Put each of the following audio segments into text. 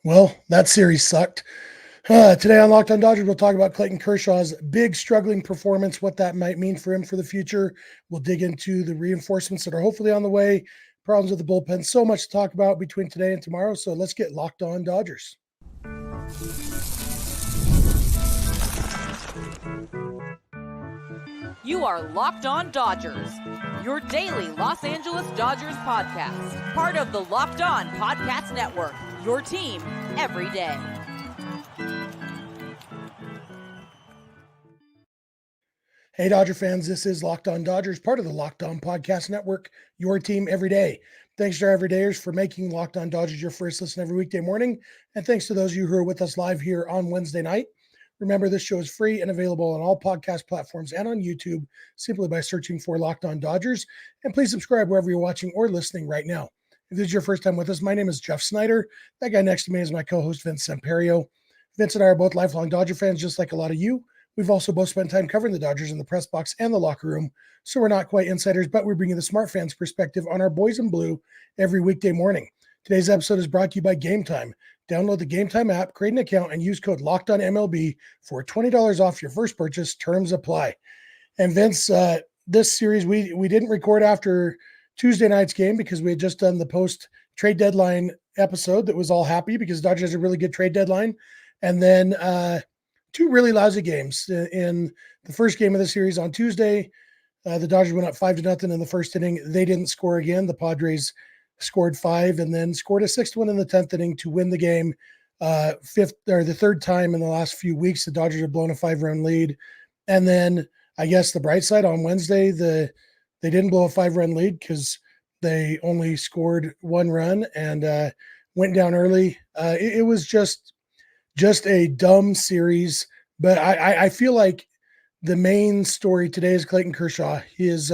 Well, that series sucked. Today on Locked On Dodgers, we'll talk about Clayton Kershaw's big struggling performance, what that might mean for him for the future. We'll dig into the reinforcements that are hopefully on the way, problems with the bullpen. So much to talk about between today and tomorrow. So let's get Locked On Dodgers. You are Locked On Dodgers, your daily Los Angeles Dodgers podcast. Part of the Locked On Podcast Network, your team every day. Hey, Dodger fans, this is Locked On Dodgers, part of the Locked On Podcast Network, your team every day. Thanks to our everydayers for making Locked On Dodgers your first listen every weekday morning. And thanks to those of you who are with us live here on Wednesday night. Remember, this show is free and available on all podcast platforms and on YouTube simply by searching for Locked On Dodgers. And please subscribe wherever you're watching or listening right now. If this is your first time with us, my name is Jeff Snyder. That guy next to me is my co-host, Vince Semperio. Vince and I are both lifelong Dodger fans, just like a lot of you. We've also both spent time covering the Dodgers in the press box and the locker room, so we're not quite insiders, but we're bringing the smart fans' perspective on our boys in blue every weekday morning. Today's episode is brought to you by Game Time. Download the Game Time app, create an account, and use code LOCKEDONMLB for $20 off your first purchase. Terms apply. And Vince, this series, we didn't record after Tuesday night's game because we had just done the post-trade deadline episode that was all happy because Dodgers has a really good trade deadline. And then two really lousy games. In the first game of the series on Tuesday, the Dodgers went up 5-0 in the first inning. They didn't score again. The Padres scored 5 and then scored a 6th one in the 10th inning to win the game. The third time in the last few weeks, the Dodgers have blown a 5-run lead. And then I guess the bright side on Wednesday, they didn't blow a 5-run lead because they only scored 1 run and went down early. It was just a dumb series, but I feel like the main story today is Clayton Kershaw. His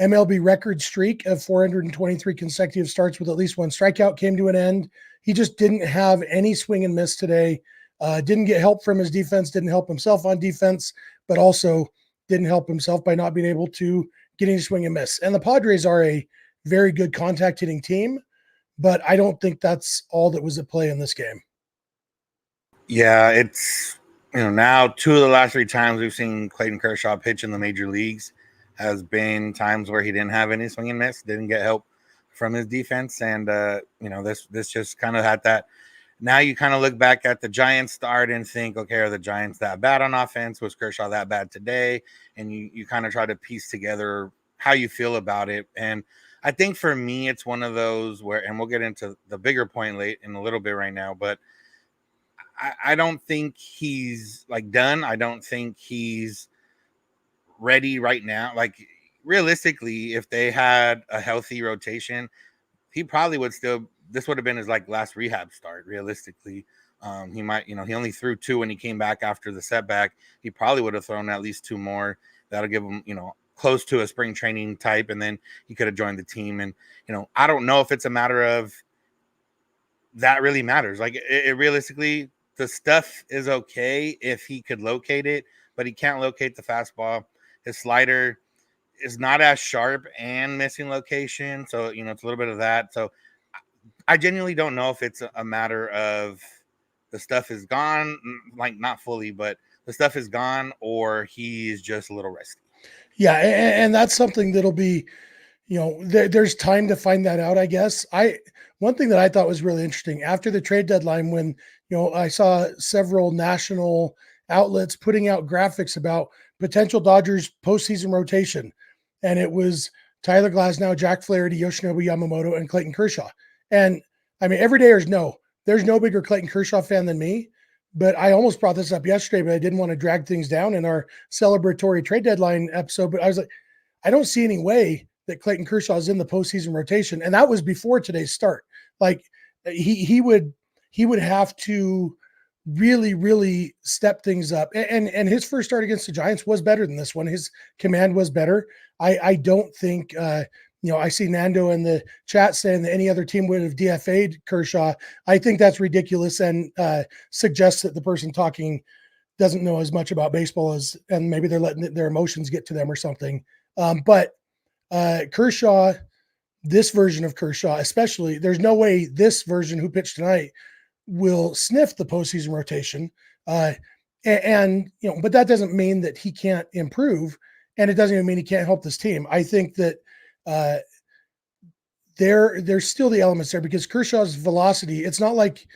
MLB record streak of 423 consecutive starts with at least 1 strikeout came to an end. He just didn't have any swing and miss today. Didn't get help from his defense, didn't help himself on defense, but also didn't help himself by not being able to get any swing and miss. And the Padres are a very good contact hitting team, but I don't think that's all that was at play in this game. Yeah, it's, now 2 of the last 3 times we've seen Clayton Kershaw pitch in the major leagues has been times where he didn't have any swing and miss, didn't get help from his defense. And, this just kind of had that. Now you kind of look back at the Giants start and think, okay, are the Giants that bad on offense? Was Kershaw that bad today? And you kind of try to piece together how you feel about it. And I think for me, it's one of those where, and we'll get into the bigger point late in a little bit right now, but I don't think he's done. I don't think he's ready right now. Realistically, if they had a healthy rotation, he probably would still, this would have been his last rehab start. Realistically, he might, he only threw 2 when he came back after the setback. He probably would have thrown at least 2 more. That'll give him, close to a spring training type. And then he could have joined the team. And, I don't know if it's a matter of that really matters. It realistically, the stuff is okay if he could locate it, but he can't locate the fastball. His slider is not as sharp and missing location. So, it's a little bit of that. So I genuinely don't know if it's a matter of the stuff is gone, not fully, but the stuff is gone, or he's just a little rusty. Yeah. And that's something that'll be, there's time to find that out, I guess. One thing that I thought was really interesting after the trade deadline, when, I saw several national outlets putting out graphics about potential Dodgers postseason rotation. And it was Tyler Glasnow, Jack Flaherty, Yoshinobu Yamamoto, and Clayton Kershaw. And I mean, everydayers know there's no bigger Clayton Kershaw fan than me, but I almost brought this up yesterday, but I didn't want to drag things down in our celebratory trade deadline episode. But I was like, I don't see any way that Clayton Kershaw is in the postseason rotation. And that was before today's start. He would have to really, really step things up. And his first start against the Giants was better than this one. His command was better. I don't think, I see Nando in the chat saying that any other team would have DFA'd Kershaw. I think that's ridiculous and suggests that the person talking doesn't know as much about baseball and maybe they're letting their emotions get to them or something. But Kershaw, this version of Kershaw, especially, there's no way this version who pitched tonight will sniff the postseason rotation. But that doesn't mean that he can't improve, and it doesn't even mean he can't help this team. I think that there's still the elements there because Kershaw's velocity, it's not like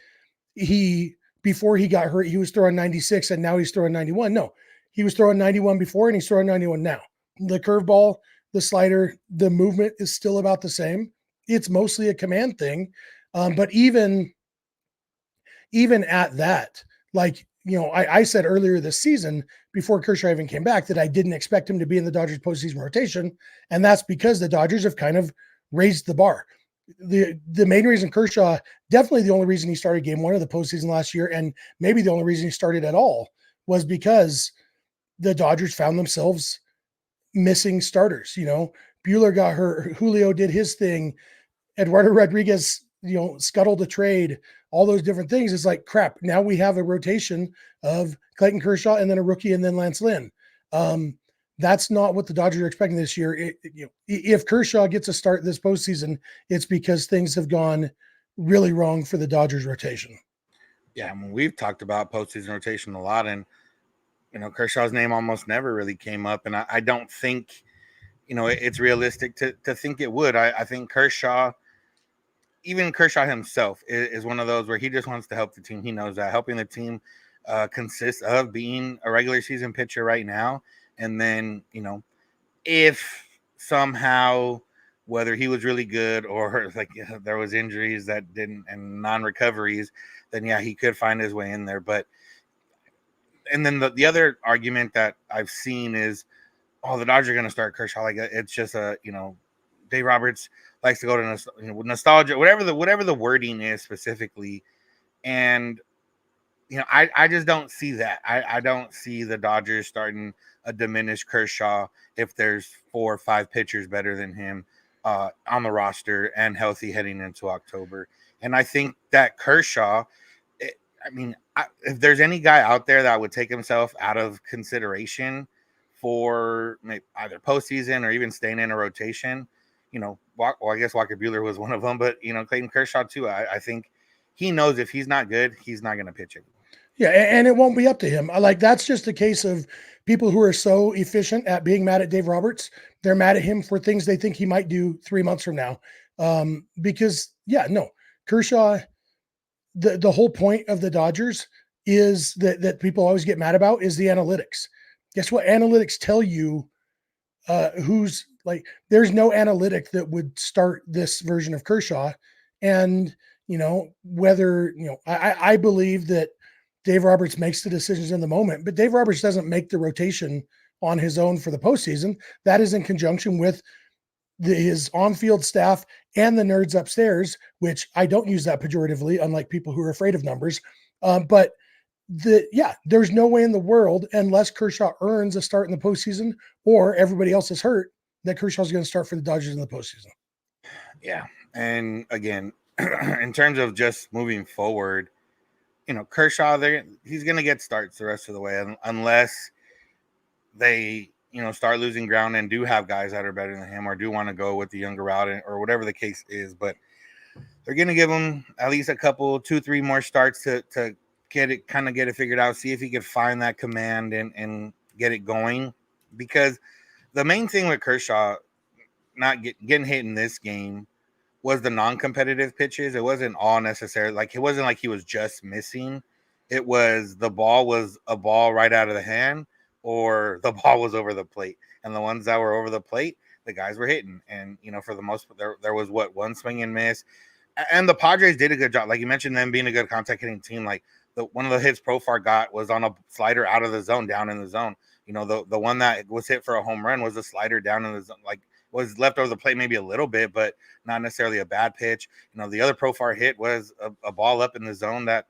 before he got hurt, he was throwing 96 and now he's throwing 91. No, he was throwing 91 before and he's throwing 91 now. The curveball, the slider, the movement is still about the same. It's mostly a command thing. But even at that, I said earlier this season, before Kershaw even came back, that I didn't expect him to be in the Dodgers postseason rotation. And that's because the Dodgers have kind of raised the bar. The main reason Kershaw, definitely the only reason he started game one of the postseason last year, and maybe the only reason he started at all, was because the Dodgers found themselves missing starters. Buehler got hurt, Julio did his thing, Eduardo Rodriguez, scuttled a trade, all those different things. It's like, crap, now we have a rotation of Clayton Kershaw and then a rookie and then Lance Lynn. That's not what the Dodgers are expecting this year. If Kershaw gets a start this postseason, it's because things have gone really wrong for the Dodgers rotation. Yeah, we've talked about postseason rotation a lot, and Kershaw's name almost never really came up, and I don't think it's realistic to think it would. I think Kershaw, even Kershaw himself, is one of those where he just wants to help the team. He knows that helping the team consists of being a regular season pitcher right now. And then, if somehow, whether he was really good or there was injuries that didn't and non-recoveries, then yeah, he could find his way in there. And then the other argument that I've seen is, the Dodgers are going to start Kershaw. It's just Dave Roberts likes to go to nostalgia, whatever the wording is specifically. And I just don't see that. I don't see the Dodgers starting a diminished Kershaw if there's 4 or 5 pitchers better than him on the roster and healthy heading into October. And I think that Kershaw, if there's any guy out there that would take himself out of consideration for either postseason or even staying in a rotation, I guess Walker Buehler was one of them, but Clayton Kershaw too. I think he knows if he's not good, he's not going to pitch it. Yeah, and it won't be up to him. That's just a case of people who are so efficient at being mad at Dave Roberts. They're mad at him for things they think he might do 3 months from now. Kershaw, the whole point of the Dodgers is that people always get mad about is the analytics. Guess what? Analytics tell you there's no analytic that would start this version of Kershaw. And, I believe that Dave Roberts makes the decisions in the moment, but Dave Roberts doesn't make the rotation on his own for the postseason. That is in conjunction with his on-field staff and the nerds upstairs, which I don't use that pejoratively, unlike people who are afraid of numbers. There's no way in the world, unless Kershaw earns a start in the postseason or everybody else is hurt, that Kershaw's going to start for the Dodgers in the postseason. Yeah. And again, in terms of just moving forward, Kershaw, he's going to get starts the rest of the way unless they, start losing ground and do have guys that are better than him or do want to go with the younger route or whatever the case is. But they're going to give him at least a couple, 2-3 more starts to get it figured out, see if he could find that command and get it going. Because the main thing with Kershaw not getting hit in this game was the non-competitive pitches. It wasn't all necessary. It wasn't like he was just missing. It was the ball was a ball right out of the hand or the ball was over the plate. And the ones that were over the plate, the guys were hitting. And, for the most part, there was one swing and miss. And the Padres did a good job. Like you mentioned, them being a good contact hitting team. One of the hits Profar got was on a slider out of the zone, down in the zone. The one that was hit for a home run was a slider down in the zone, was left over the plate maybe a little bit, but not necessarily a bad pitch. The other Profar hit was a ball up in the zone that,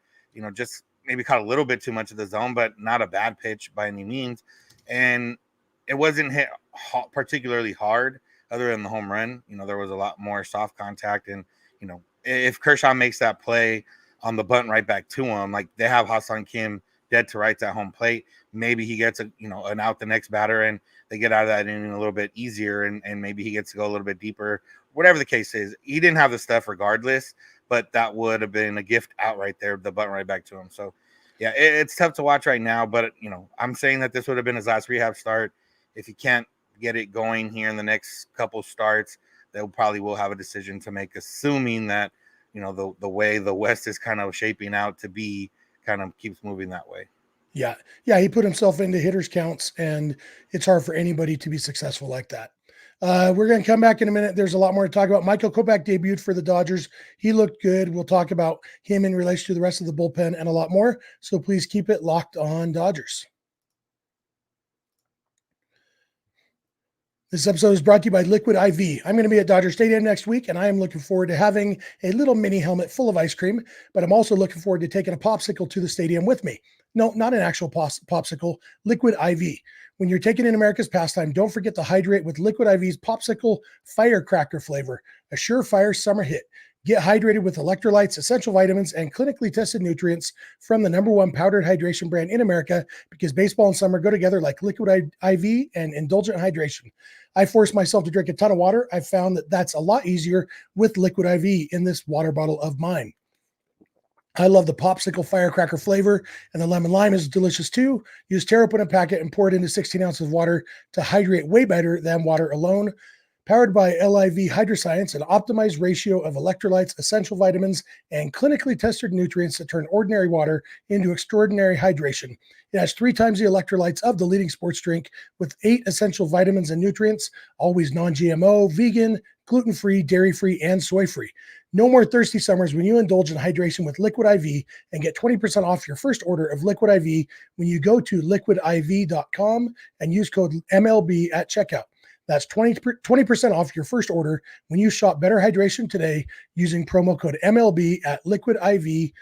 just maybe caught a little bit too much of the zone, but not a bad pitch by any means. And it wasn't hit particularly hard other than the home run. There was a lot more soft contact. And, if Kershaw makes that play on the bunt right back to him, they have Ha-Seong Kim dead to rights at home plate, maybe he gets an out the next batter and they get out of that inning a little bit easier and maybe he gets to go a little bit deeper, whatever the case is. He didn't have the stuff regardless, but that would have been a gift out right there, the button right back to him. So, yeah, it's tough to watch right now, but, I'm saying that this would have been his last rehab start. If he can't get it going here in the next couple starts, they probably will have a decision to make, assuming that, the way the West is kind of shaping out to be kind of keeps moving that way. Yeah. He put himself into hitters counts, and it's hard for anybody to be successful like that. We're going to come back in a minute. There's a lot more to talk about. Michael Kopech debuted for the Dodgers. He looked good. We'll talk about him in relation to the rest of the bullpen and a lot more. So please keep it locked on Dodgers. This episode is brought to you by Liquid IV. I'm going to be at Dodger Stadium next week, and I am looking forward to having a little mini helmet full of ice cream, but I'm also looking forward to taking a popsicle to the stadium with me. No, not an actual popsicle, Liquid IV. When you're taking in America's pastime, don't forget to hydrate with Liquid IV's Popsicle Firecracker flavor, a surefire summer hit. Get hydrated with electrolytes, essential vitamins, and clinically tested nutrients from the #1 powdered hydration brand in America, because baseball and summer go together like Liquid IV and indulgent hydration. I force myself to drink a ton of water. I found that that's a lot easier with Liquid IV in this water bottle of mine. I love the Popsicle Firecracker flavor, and the lemon lime is delicious too. Use tear open a packet and pour it into 16 ounces of water to hydrate way better than water alone. Powered by LIV Hydroscience, an optimized ratio of electrolytes, essential vitamins, and clinically tested nutrients that turn ordinary water into extraordinary hydration. It has 3 times the electrolytes of the leading sports drink, with 8 essential vitamins and nutrients, always non-GMO, vegan, gluten-free, dairy-free, and soy-free. No more thirsty summers when you indulge in hydration with Liquid IV, and get 20% off your first order of Liquid IV when you go to liquidiv.com and use code MLB at checkout. That's 20% off your first order when you shop Better Hydration today using promo code MLB at liquidiv.com.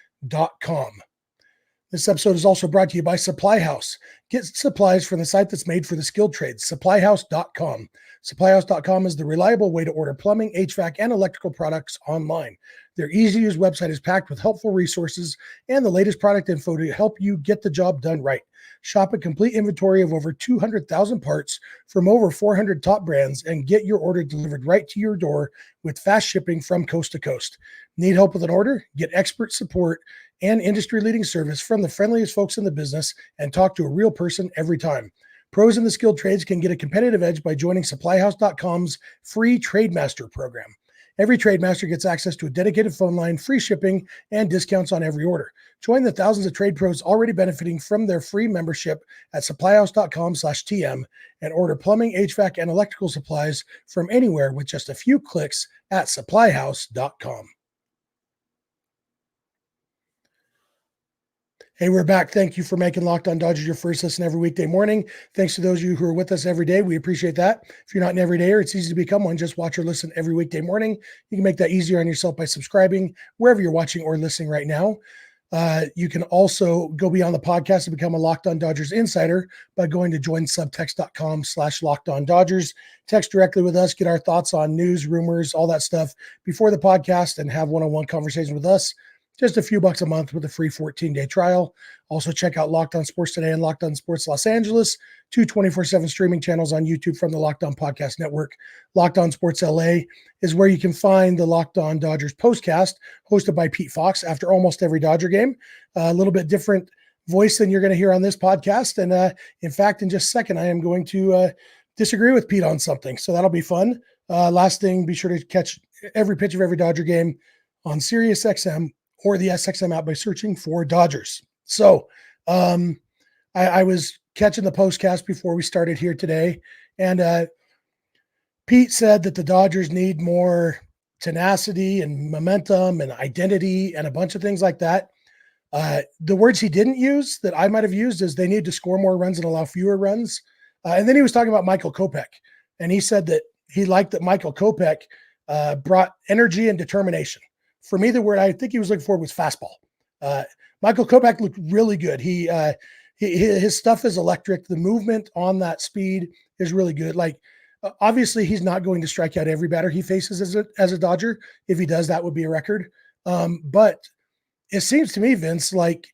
This episode is also brought to you by SupplyHouse. Get supplies from the site that's made for the skilled trades, supplyhouse.com. Supplyhouse.com is the reliable way to order plumbing, HVAC, and electrical products online. Their easy-to-use website is packed with helpful resources and the latest product info to help you get the job done right. Shop a complete inventory of over 200,000 parts from over 400 top brands and get your order delivered right to your door with fast shipping from coast to coast. Need help with an order? Get expert support and industry-leading service from the friendliest folks in the business, and talk to a real person every time. Pros in the skilled trades can get a competitive edge by joining SupplyHouse.com's free Trademaster program. Every Trademaster gets access to a dedicated phone line, free shipping, and discounts on every order. Join the thousands of trade pros already benefiting from their free membership at supplyhouse.com/TM and order plumbing, HVAC, and electrical supplies from anywhere with just a few clicks at supplyhouse.com. Hey, we're back. Thank you for making Locked On Dodgers your first listen every weekday morning. Thanks to those of you who are with us every day. We appreciate that. If you're not an everydayer, it's easy to become one. Just watch or listen every weekday morning. You can make that easier on yourself by subscribing wherever you're watching or listening right now. You can also go beyond the podcast and become a Locked On Dodgers insider by going to joinsubtext.com/Locked On Dodgers. Text directly with us, get our thoughts on news, rumors, all that stuff before the podcast, and have one-on-one conversations with us. Just a few bucks a month with a free 14-day trial. Also check out Locked On Sports Today and Locked On Sports Los Angeles, 2 24/7 streaming channels on YouTube from the Locked On Podcast Network. Locked On Sports LA is where you can find the Locked On Dodgers postcast, hosted by Pete Fox after almost every Dodger game. A little bit different voice than you're going to hear on this podcast. And in fact, in just a second, I am going to disagree with Pete on something. So that'll be fun. Last thing, be sure to catch every pitch of every Dodger game on SiriusXM or the SXM app by searching for Dodgers. So I was catching the postcast before we started here today, and Pete said that the Dodgers need more tenacity and momentum and identity and a bunch of things like that. The words he didn't use that I might have used is they need to score more runs and allow fewer runs. And then he was talking about Michael Kopech, and he said that he liked that Michael Kopech brought energy and determination. For me, the word I think he was looking for was fastball. Michael Kopech looked really good. His stuff is electric. The movement on that speed is really good. Like, obviously, he's not going to strike out every batter he faces as a Dodger. If he does, that would be a record. But it seems to me, Vince, like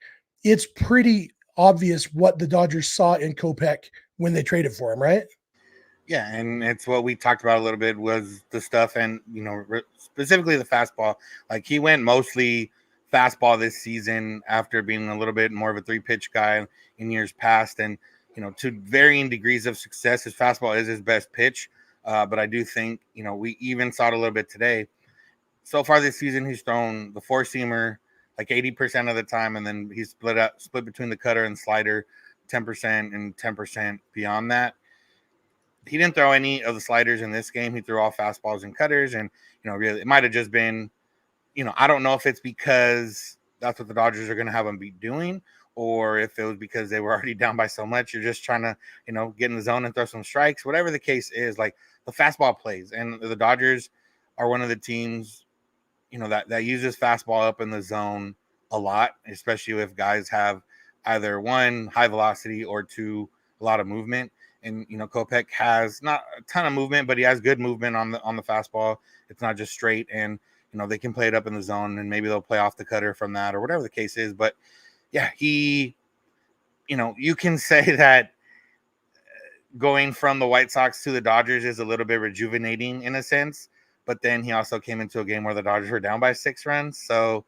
it's pretty obvious what the Dodgers saw in Kopech when they traded for him, right? Yeah, and it's what we talked about a little bit was the stuff, and specifically the fastball. Like he went mostly fastball this season after being a little bit more of a 3-pitch guy in years past, and to varying degrees of success, his fastball is his best pitch. But I do think we even saw it a little bit today. So far this season, he's thrown the 4-seamer like 80% of the time, and then he's split between the cutter and slider 10% and 10% beyond that. He didn't throw any of the sliders in this game. He threw all fastballs and cutters, and really, it might have just been, I don't know if it's because that's what the Dodgers are going to have him be doing, or if it was because they were already down by so much. You're just trying to, get in the zone and throw some strikes. Whatever the case is, like the fastball plays, and the Dodgers are one of the teams, that uses fastball up in the zone a lot, especially if guys have either one, high velocity, or two, a lot of movement. And Kopech has not a ton of movement, but he has good movement on the fastball. It's not just straight, and they can play it up in the zone, and maybe they'll play off the cutter from that, or whatever the case is. But yeah, he, you can say that going from the White Sox to the Dodgers is a little bit rejuvenating in a sense. But then he also came into a game where the Dodgers were down by 6 runs. So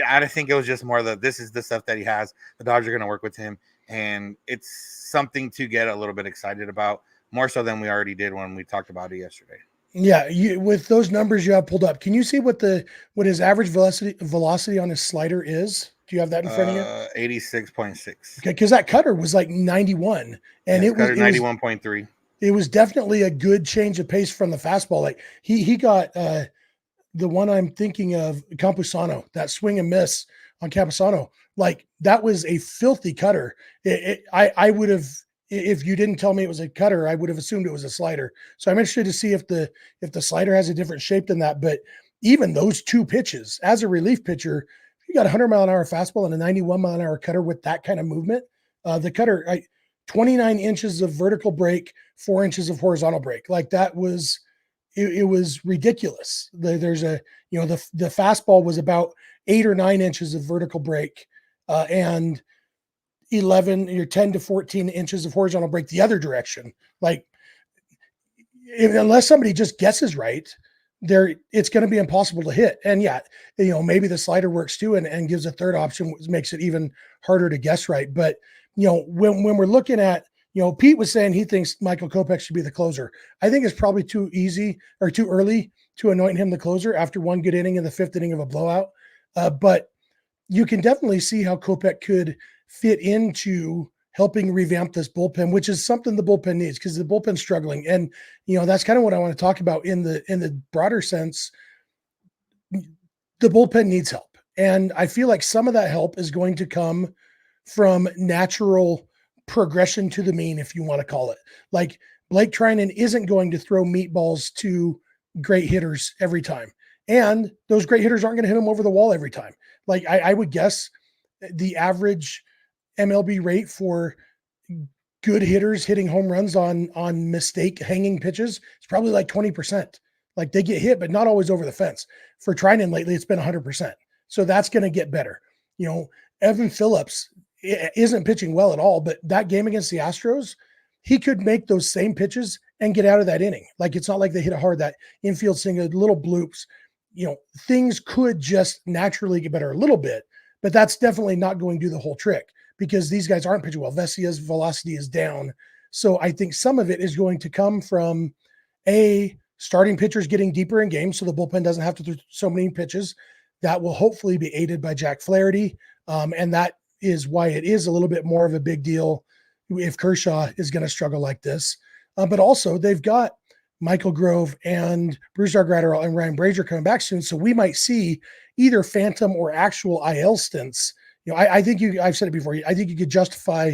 I think it was just more this is the stuff that he has. The Dodgers are going to work with him. And it's something to get a little bit excited about, more so than we already did when we talked about it yesterday. Yeah, with those numbers you have pulled up, can you see what his average velocity on his slider is? Do you have that in front of you? 86.6. Okay, because that cutter was like 91, and it was 91.3. It was definitely a good change of pace from the fastball. Like he got the one I'm thinking of, Campusano, that swing and miss on Campusano. Like that was a filthy cutter. I would have, if you didn't tell me it was a cutter, I would have assumed it was a slider. So I'm interested to see if the slider has a different shape than that. But even those 2 pitches, as a relief pitcher, you got a 100-mile-an-hour fastball and a 91-mile-an-hour cutter with that kind of movement. The cutter, 29 inches of vertical break, 4 inches of horizontal break. Like that was, it was ridiculous. There's the fastball was about 8 or 9 inches of vertical break, and 10 to 14 inches of horizontal break the other direction. Like unless somebody just guesses right, it's going to be impossible to hit. And yeah, maybe the slider works too, and gives a third option, which makes it even harder to guess right. But when we're looking at, Pete was saying he thinks Michael Kopech should be the closer. I think it's probably too easy or too early to anoint him the closer after one good inning in the 5th inning of a blowout. But you can definitely see how Kopech could fit into helping revamp this bullpen, which is something the bullpen needs, because the bullpen's struggling. And, that's kind of what I want to talk about in the broader sense. The bullpen needs help. And I feel like some of that help is going to come from natural progression to the mean, if you want to call it. Like Blake Trinan isn't going to throw meatballs to great hitters every time. And those great hitters aren't going to hit them over the wall every time. Like I would guess the average MLB rate for good hitters hitting home runs on mistake hanging pitches is probably like 20%. Like they get hit, but not always over the fence. For Trinan lately, it's been 100%. So that's going to get better. Evan Phillips isn't pitching well at all, but that game against the Astros, he could make those same pitches and get out of that inning. Like it's not like they hit a hard, that infield single, little bloops. Things could just naturally get better a little bit, but that's definitely not going to do the whole trick, because these guys aren't pitching well. Vesia's velocity is down. So I think some of it is going to come from starting pitchers getting deeper in games, so the bullpen doesn't have to throw so many pitches. That will hopefully be aided by Jack Flaherty. And that is why it is a little bit more of a big deal if Kershaw is going to struggle like this. But also they've got Michael Grove and Brusdar Graterol and Ryan Brazier coming back soon. So we might see either phantom or actual IL stints. I think I've said it before. I think you could justify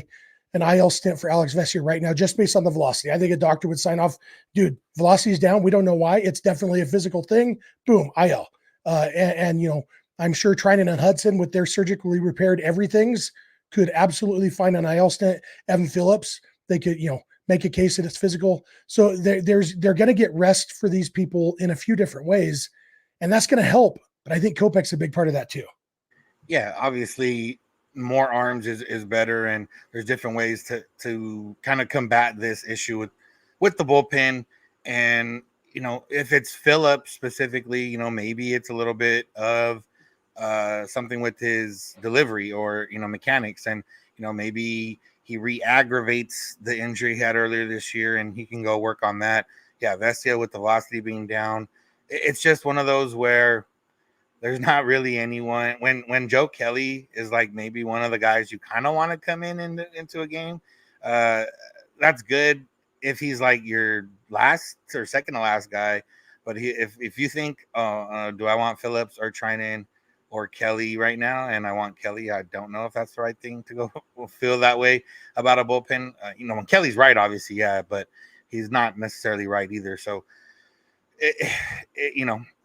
an IL stint for Alex Vesia right now, just based on the velocity. I think a doctor would sign off, dude, velocity is down. We don't know why. It's definitely a physical thing. Boom, IL. I'm sure Trinan and Hudson, with their surgically repaired everythings, could absolutely find an IL stint. Evan Phillips, they could, make a case that it's physical. So they're going to get rest for these people in a few different ways, and that's going to help. But I think Kopech's a big part of that too. Yeah, obviously more arms is better, and there's different ways to kind of combat this issue with with the bullpen. And, if it's Phillips specifically, maybe it's a little bit of something with his delivery or, mechanics. And, maybe he re-aggravates the injury he had earlier this year and he can go work on that. Yeah, Vestia with the velocity being down. It's just one of those where there's not really anyone. When Joe Kelly is like maybe one of the guys you kind of want to come into a game, that's good if he's like your last or second to last guy. But if you think, do I want Phillips or Trinan or Kelly right now, and I want Kelly, I don't know if that's the right thing to go feel that way about a bullpen. When Kelly's right, obviously, yeah, but he's not necessarily right either. So,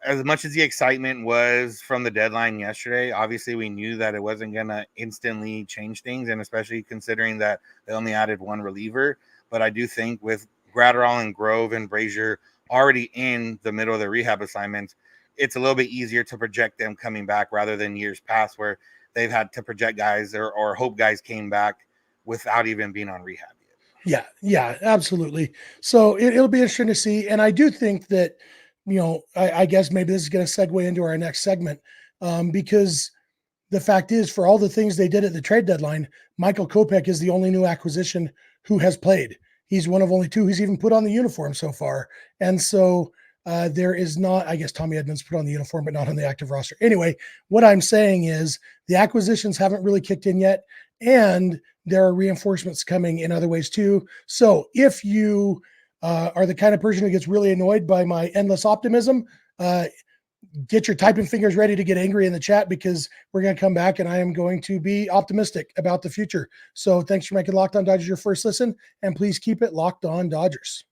as much as the excitement was from the deadline yesterday, obviously we knew that it wasn't going to instantly change things, and especially considering that they only added one reliever. But I do think with Gratterall and Grove and Brazier already in the middle of the rehab assignments, it's a little bit easier to project them coming back rather than years past where they've had to project guys or hope guys came back without even being on rehab yet. Yeah, absolutely. So it'll be interesting to see. And I do think that, I guess maybe this is going to segue into our next segment because the fact is, for all the things they did at the trade deadline, Michael Kopech is the only new acquisition who has played. He's one of only two who's even put on the uniform so far. And so there is not, I guess Tommy Edmonds put on the uniform, but not on the active roster. Anyway, what I'm saying is the acquisitions haven't really kicked in yet. And there are reinforcements coming in other ways too. So if you are the kind of person who gets really annoyed by my endless optimism, get your typing fingers ready to get angry in the chat because we're going to come back and I am going to be optimistic about the future. So thanks for making Locked On Dodgers your first listen, and please keep it Locked On Dodgers.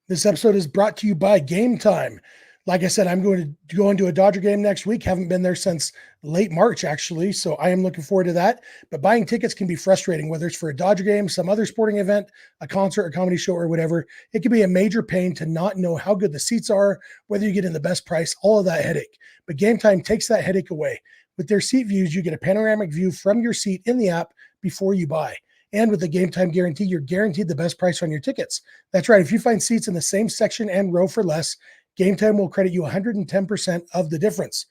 This episode is brought to you by Game Time. Like I said, I'm going to go into a Dodger game next week. Haven't been there since late March, actually. So I am looking forward to that. But buying tickets can be frustrating, whether it's for a Dodger game, some other sporting event, a concert, a comedy show, or whatever. It can be a major pain to not know how good the seats are, whether you get in the best price, all of that headache. But Game Time takes that headache away. With their seat views, you get a panoramic view from your seat in the app before you buy. And with the Game Time guarantee, you're guaranteed the best price on your tickets. That's right. If you find seats in the same section and row for less, Game Time will credit you 110% of the difference.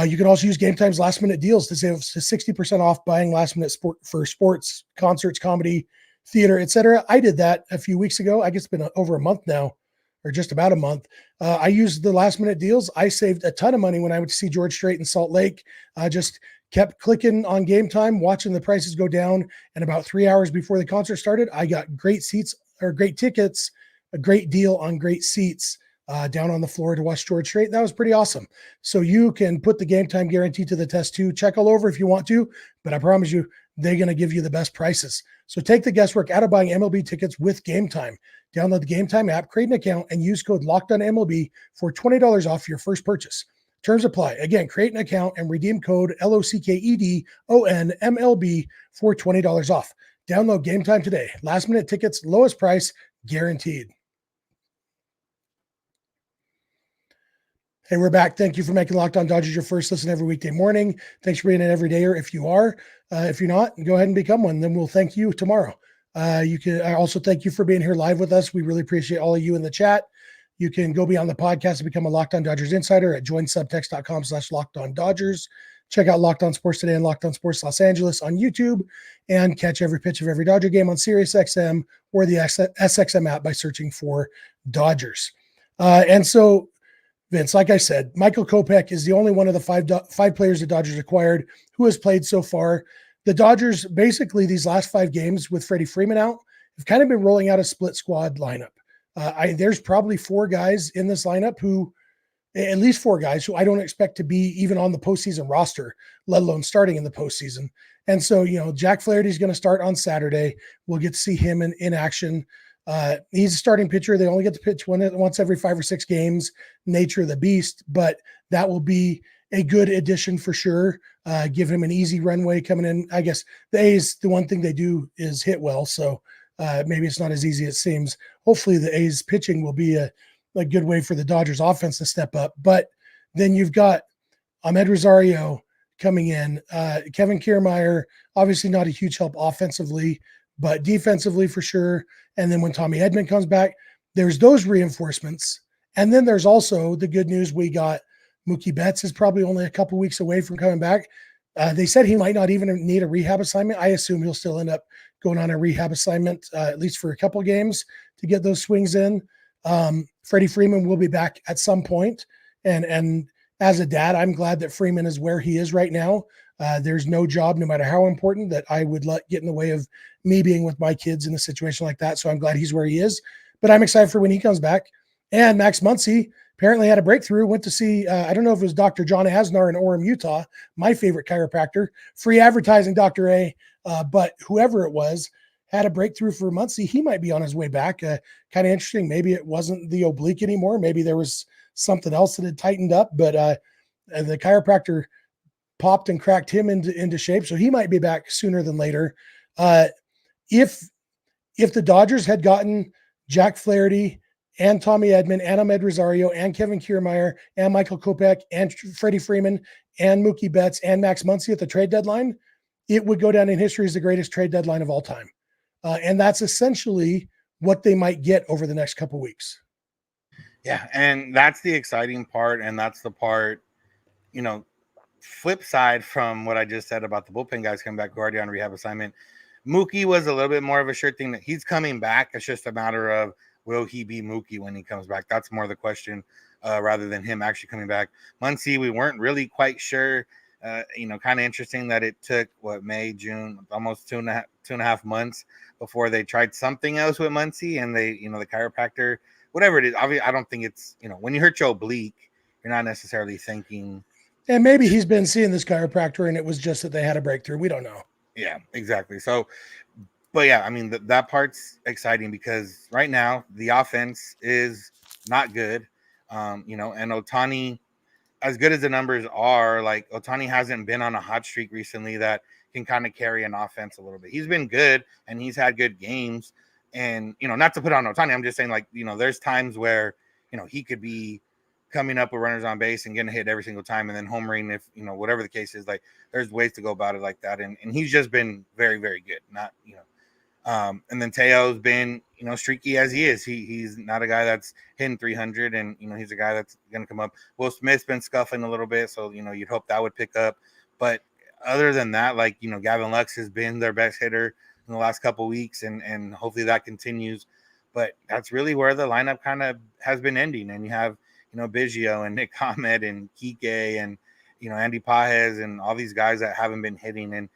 You can also use Game Time's last minute deals to save 60% off buying last minute for sports, concerts, comedy, theater, etc. I did that a few weeks ago. I guess it's been over a month now, or just about a month. I used the last minute deals. I saved a ton of money when I went to see George Strait in Salt Lake. I just kept clicking on Game Time, watching the prices go down. And about 3 hours before the concert started, I got great seats or great tickets, a great deal on great seats down on the floor to watch George Strait. That was pretty awesome. So you can put the Game Time guarantee to the test too. Check all over if you want to, but I promise you, they're going to give you the best prices. So take the guesswork out of buying MLB tickets with Game Time. Download the Game Time app, create an account, and use code LOCKEDONMLB for $20 off your first purchase. Terms apply. Again, create an account and redeem code LOCKEDONMLB for $20 off. Download Game Time today. Last minute tickets, lowest price, guaranteed. Hey, we're back. Thank you for making Locked On Dodgers your first listen every weekday morning. Thanks for being an everydayer. If you are, if you're not, go ahead and become one. Then we'll thank you tomorrow. I also thank you for being here live with us. We really appreciate all of you in the chat. You can go beyond the podcast and become a Locked On Dodgers insider at joinsubtext.com/LockedOnDodgers. Check out Locked On Sports Today and Locked On Sports Los Angeles on YouTube, and catch every pitch of every Dodger game on SiriusXM or the SXM app by searching for Dodgers. And so, Vince, like I said, Michael Kopech is the only one of the five players the Dodgers acquired who has played so far. The Dodgers, basically these last 5 games with Freddie Freeman out, have kind of been rolling out a split squad lineup. There's probably 4 guys in this lineup at least 4 guys who I don't expect to be even on the postseason roster, let alone starting in the postseason. And so, Jack Flaherty is going to start on Saturday. We'll get to see him in action. He's a starting pitcher. They only get to pitch once every 5 or 6 games, nature of the beast, but that will be a good addition for sure. Give him an easy runway coming in. I guess the A's, the one thing they do is hit well. So maybe it's not as easy as it seems. Hopefully the A's pitching will be a good way for the Dodgers offense to step up. But then you've got Ahmed Rosario coming in, Kevin Kiermaier, obviously not a huge help offensively, but defensively for sure. And then when Tommy Edman comes back, there's those reinforcements. And then there's also the good news we got. Mookie Betts is probably only a couple weeks away from coming back. They said he might not even need a rehab assignment. I assume he'll still end up going on a rehab assignment, at least for a couple games to get those swings in. Freddie Freeman will be back at some point. And as a dad, I'm glad that Freeman is where he is right now. There's no job, no matter how important, that I would let get in the way of me being with my kids in a situation like that. So I'm glad he's where he is. But I'm excited for when he comes back. And Max Muncy apparently had a breakthrough, went to see, I don't know if it was Dr. John Asnar in Orem, Utah, my favorite chiropractor, free advertising, Dr. A, but whoever it was had a breakthrough for Muncy. He might be on his way back. Kind of interesting. Maybe it wasn't the oblique anymore. Maybe there was something else that had tightened up, but the chiropractor popped and cracked him into shape. So he might be back sooner than later. If the Dodgers had gotten Jack Flaherty and Tommy Edman and Ahmed Rosario and Kevin Kiermaier and Michael Kopech and Freddie Freeman and Mookie Betts and Max Muncy at the trade deadline, it would go down in history as the greatest trade deadline of all time. And that's essentially what they might get over the next couple of weeks. Yeah, and that's the exciting part, and that's the part, flip side from what I just said about the bullpen guys coming back already on rehab assignment. Mookie was a little bit more of a sure thing that he's coming back. It's just a matter of, will he be Mookie when he comes back? That's more the question rather than him actually coming back. Muncy, we weren't really quite sure. Kind of interesting that it took, May, June, almost two and a half months before they tried something else with Muncy, and they, the chiropractor, whatever it is. Obviously, I don't think it's, when you hurt your oblique, you're not necessarily thinking. And maybe he's been seeing this chiropractor and it was just that they had a breakthrough. We don't know. Yeah, exactly. So, but yeah, I mean, that part's exciting because right now the offense is not good. And Ohtani, as good as the numbers are, like Ohtani hasn't been on a hot streak recently that can kind of carry an offense a little bit. He's been good and he's had good games. And, not to put on Ohtani, I'm just saying, like, there's times where, he could be coming up with runners on base and getting hit every single time and then homering if, whatever the case is. Like, there's ways to go about it like that. And he's just been very, very good. Not, and then Teo's been, streaky as he is. He's not a guy that's hitting 300 and, he's a guy that's going to come up. Will Smith's been scuffling a little bit. So, you'd hope that would pick up. But other than that, like, Gavin Lux has been their best hitter in the last couple of weeks and hopefully that continues. But that's really where the lineup kind of has been ending. And you have, Biggio and Nick Ahmed and Kike and, Andy Pages and all these guys that haven't been hitting. And,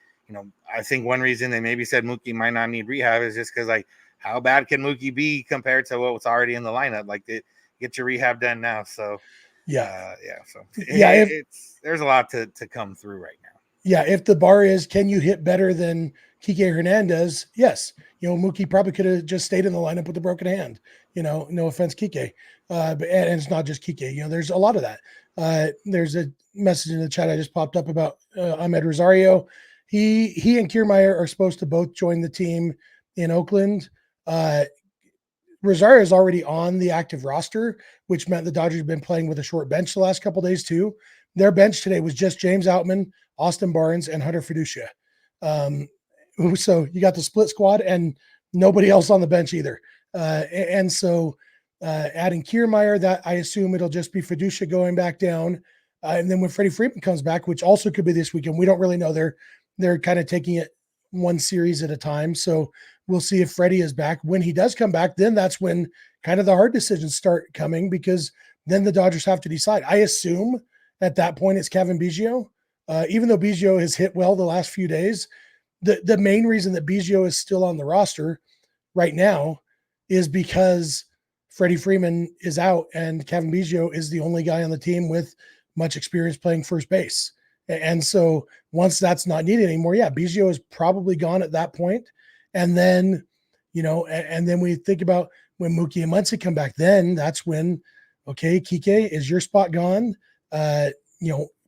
I think one reason they maybe said Mookie might not need rehab is just because, like, how bad can Mookie be compared to what's already in the lineup? Like, get your rehab done now. So, So, there's a lot to come through right now. Yeah. If the bar is, can you hit better than Kike Hernandez? Yes. Mookie probably could have just stayed in the lineup with a broken hand. No offense, Kike. But and it's not just Kike. There's a lot of that. There's a message in the chat I just popped up about Ahmed Rosario. He and Kiermaier are supposed to both join the team in Oakland. Rosario is already on the active roster, which meant the Dodgers have been playing with a short bench the last couple of days too. Their bench today was just James Outman, Austin Barnes, and Hunter Fiducia. So you got the split squad and nobody else on the bench either. And so adding Kiermaier, that I assume it'll just be Fiducia going back down. And then when Freddie Freeman comes back, which also could be this weekend, we don't really know. They're kind of taking it one series at a time. So we'll see if Freddie is back. When he does come back, then that's when kind of the hard decisions start coming, because then the Dodgers have to decide. I assume at that point it's Kevin Biggio. Even though Biggio has hit well the last few days, the main reason that Biggio is still on the roster right now is because Freddie Freeman is out and Kevin Biggio is the only guy on the team with much experience playing first base. And so once that's not needed anymore, Biggio is probably gone at that point. And then, and then we think about when Mookie and Muncy come back, then that's when, okay, Kike, is your spot gone?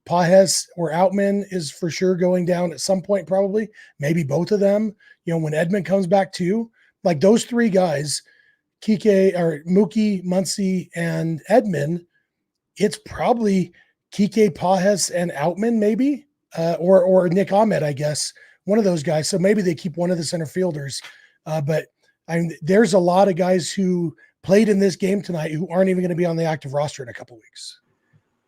Pages or Outman is for sure going down at some point, probably, maybe both of them. When Edman comes back too, like those three guys, Kike or Mookie, Muncy, and Edman, it's probably Kike, Pages, and Outman, maybe, or Nick Ahmed, I guess, one of those guys. So maybe they keep one of the center fielders But there's a lot of guys who played in this game tonight who aren't even going to be on the active roster in a couple weeks.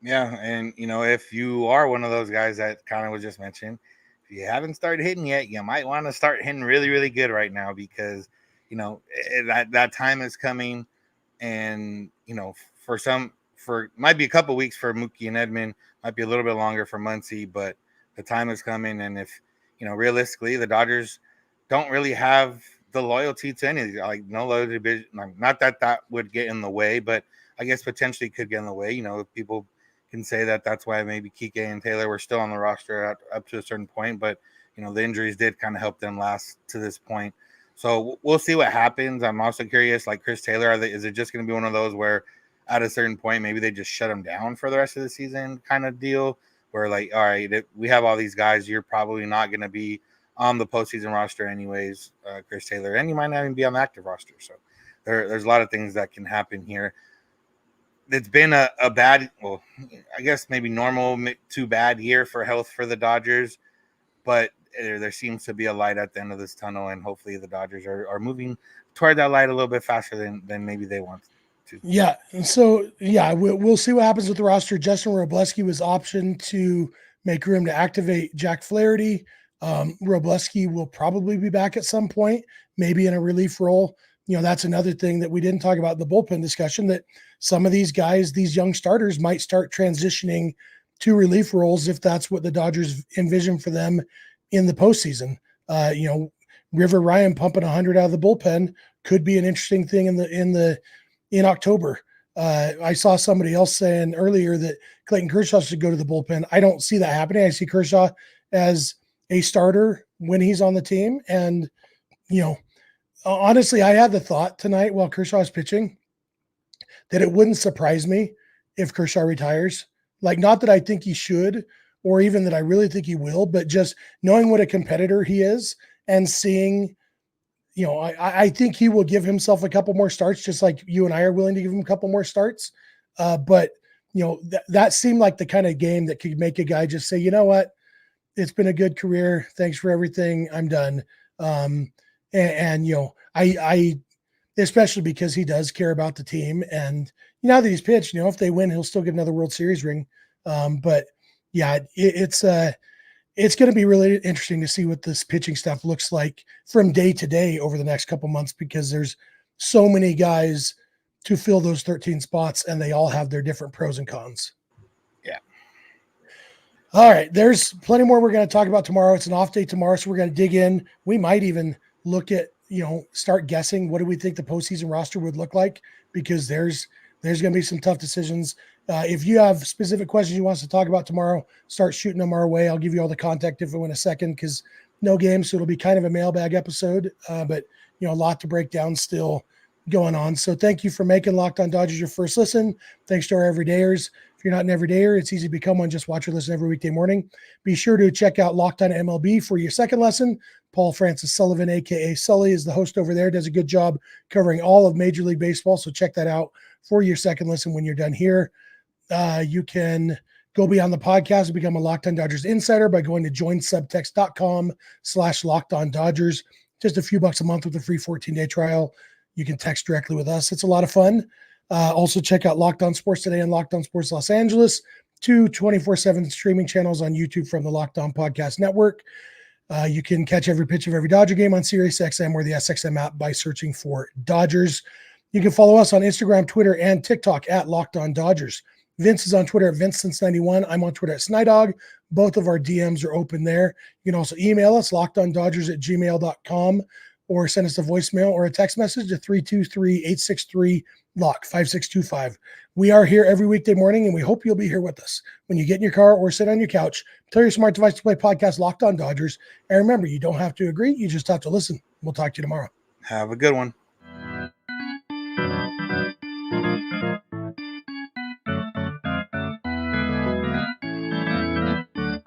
Yeah, and if you are one of those guys that kind of was just mentioned, if you haven't started hitting yet, you might want to start hitting really, really good right now because that time is coming, and for might be a couple weeks for Mookie and Edman, might be a little bit longer for Muncy, but the time is coming, and if realistically, the Dodgers don't really have the loyalty to any of these, like no loyalty. Not that would get in the way, but I guess potentially could get in the way. People can say that that's why maybe Kike and Taylor were still on the roster up to a certain point, but the injuries did kind of help them last to this point. So we'll see what happens. I'm also curious, like Chris Taylor, is it just going to be one of those where at a certain point maybe they just shut him down for the rest of the season kind of deal, where like, all right, we have all these guys, you're probably not going to be on the postseason roster anyways, Chris Taylor, and you might not even be on the active roster. So there's a lot of things that can happen here. It's been a bad, well, I guess maybe normal to bad year for health for the Dodgers, but there seems to be a light at the end of this tunnel, and hopefully the Dodgers are moving toward that light a little bit faster than maybe they want to. Yeah. So, we'll see what happens with the roster. Justin Robleski was optioned to make room to activate Jack Flaherty. Robleski will probably be back at some point, maybe in a relief role. That's another thing that we didn't talk about in the bullpen discussion, that some of these guys, these young starters, might start transitioning to relief roles if that's what the Dodgers envision for them in the postseason. River Ryan pumping 100 out of the bullpen could be an interesting thing in October. I saw somebody else saying earlier that Clayton Kershaw should go to the bullpen. I don't see that happening. I see Kershaw as a starter when he's on the team. And, honestly, I had the thought tonight while Kershaw is pitching that it wouldn't surprise me if Kershaw retires. Like, not that I think he should, or even that I really think he will, but just knowing what a competitor he is and seeing, I think he will give himself a couple more starts, just like you and I are willing to give him a couple more starts. But that seemed like the kind of game that could make a guy just say, you know what, it's been a good career. Thanks for everything. I'm done. I especially because he does care about the team, and now that he's pitched, if they win, he'll still get another World Series ring. But yeah, it's going to be really interesting to see what this pitching stuff looks like from day to day over the next couple months, because there's so many guys to fill those 13 spots, and they all have their different pros and cons. Yeah. All right. There's plenty more we're going to talk about tomorrow. It's an off day tomorrow, so we're going to dig in. We might even look at, start guessing what do we think the postseason roster would look like, because there's going to be some tough decisions. If you have specific questions you want us to talk about tomorrow, start shooting them our way. I'll give you all the contact info in a second, because no games, so it'll be kind of a mailbag episode, but a lot to break down still going on. So thank you for making Locked On Dodgers your first listen. Thanks to our everydayers. If you're not an everydayer, it's easy to become one. Just watch or listen every weekday morning. Be sure to check out Locked On MLB for your second lesson. Paul Francis Sullivan, a.k.a. Sully, is the host over there, does a good job covering all of Major League Baseball, so check that out for your second listen when you're done here. You can go beyond the podcast and become a Locked On Dodgers insider by going to joinsubtext.com/LockedOnDodgers. Just a few bucks a month with a free 14-day trial. You can text directly with us. It's a lot of fun. Also check out Locked On Sports Today and Locked On Sports Los Angeles, two 24/7 streaming channels on YouTube from the Locked On Podcast Network. You can catch every pitch of every Dodger game on SiriusXM or the SXM app by searching for Dodgers. You can follow us on Instagram, Twitter, and TikTok at Locked On Dodgers. Vince is on Twitter at VinceSince91. I'm on Twitter at Snydog. Both of our DMs are open there. You can also email us, lockedondodgers@gmail.com, or send us a voicemail or a text message to 323-863-LOCK 5625. We are here every weekday morning, and we hope you'll be here with us. When you get in your car or sit on your couch, tell your smart device to play podcast Locked On Dodgers. And remember, you don't have to agree. You just have to listen. We'll talk to you tomorrow. Have a good one.